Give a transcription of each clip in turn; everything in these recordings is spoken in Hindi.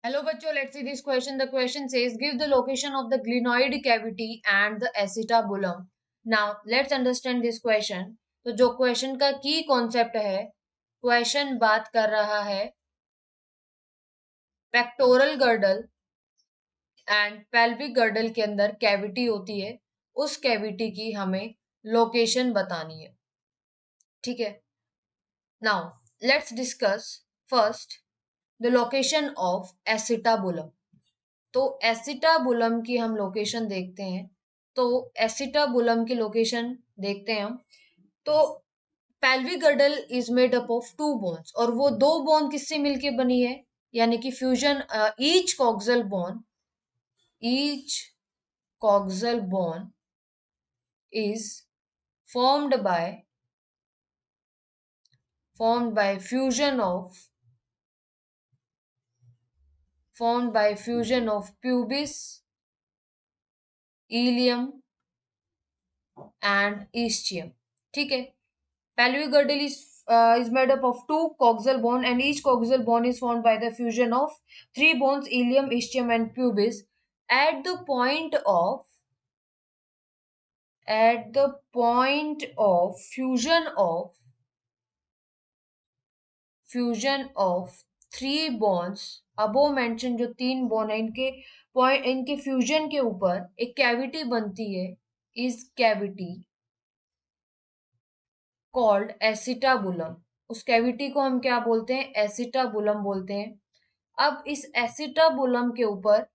Hello, bachcho. Let's see this question. The question says, give the location of the glenoid cavity and the acetabulum. Now, let's understand this question. तो जो क्वेश्चन का की कॉन्सेप्ट है, क्वेश्चन बात कर रहा है pectoral girdle and pelvic girdle के अंदर कैविटी होती है, उस कैविटी की हमें लोकेशन बतानी है. ठीक है. Now let's discuss first the location of acetabulum. तो एसिटाबुलम की हम लोकेशन देखते हैं. तो एसिटाबुलम की लोकेशन देखते हैं हम. तो pelvic girdle is made up of two bones, और वो दो बोन किससे मिलके बनी है, यानी कि fusion. Each coxal bone is formed by formed by fusion of formed by fusion of pubis, ilium and ischium. ठीक है. Pelvic girdle is made up of two coxal bone, and each coxal bone is formed by the fusion of three bones: ilium, ischium, and pubis. At the point of at the point of fusion of three bones, above mentioned जो तीन बोन है, इनके फ्यूजन के ऊपर एक कैविटी बनती है. इस कैविटी कॉल्ड एसिटाबुलम. उस कैविटी को हम क्या बोलते हैं? एसिटाबुलम बोलते हैं. अब इस एसिटाबुलम के ऊपर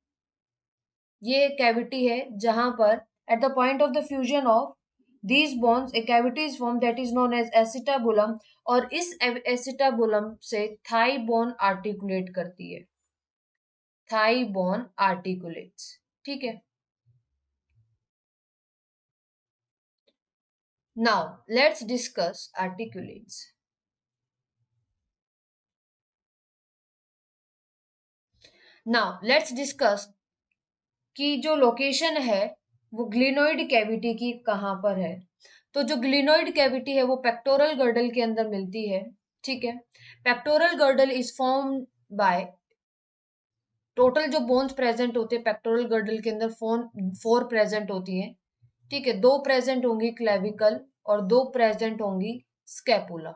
ये कैविटी है जहां पर at the point of the fusion of these bonds a cavity is formed that is known as acetabulum. और इस एसिटाबुलम से थाई बोन आर्टिकुलेट करती है. Thigh bone articulates. ठीक है. Now let's discuss articulates. Now let's discuss कि जो लोकेशन है वो ग्लिनोइड कैविटी की कहाँ पर है. तो जो ग्लिनोइड कैविटी है वो पेक्टोरल गर्डल के अंदर मिलती है. ठीक है. Pectoral girdle is form by total जो बोन्स प्रेजेंट होते हैं पेक्टोरल गर्डल के अंदर फोर प्रेजेंट होती हैं. ठीक है. दो प्रेजेंट होंगी क्लेविकल और दो प्रेजेंट होंगी स्कैपुला.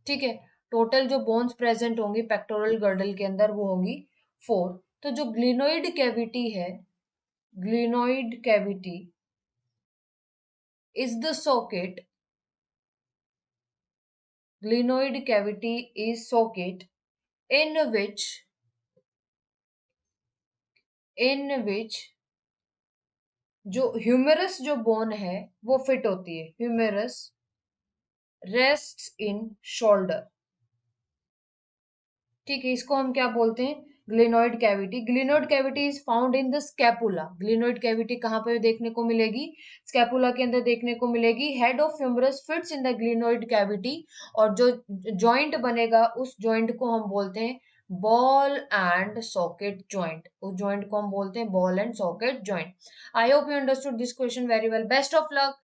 ठीक है. टोटल जो बोन्स प्रेजेंट होंगी पेक्टोरल गर्डल के अंदर वो होंगी फोर. तो जो ग्लिनोइड कैविटी है, glenoid cavity is the socket. Glenoid cavity is socket in which जो ह्यूमेरस जो बोन है वो फिट होती है. ह्यूमेरस रेस्ट्स इन शोल्डर. ठीक है. इसको हम क्या बोलते हैं? Glenoid cavity. Glenoid cavity is found in the scapula. Glenoid cavity कहाँ पर देखने को मिलेगी? स्कैपुला के अंदर देखने को मिलेगी. Head of humerus fits in the glenoid cavity, और जो जॉइंट बनेगा उस जॉइंट को हम बोलते हैं बॉल एंड सॉकेट जॉइंट. उस जॉइंट को हम बोलते हैं ball and socket joint. I hope you understood this question very well. Best of luck.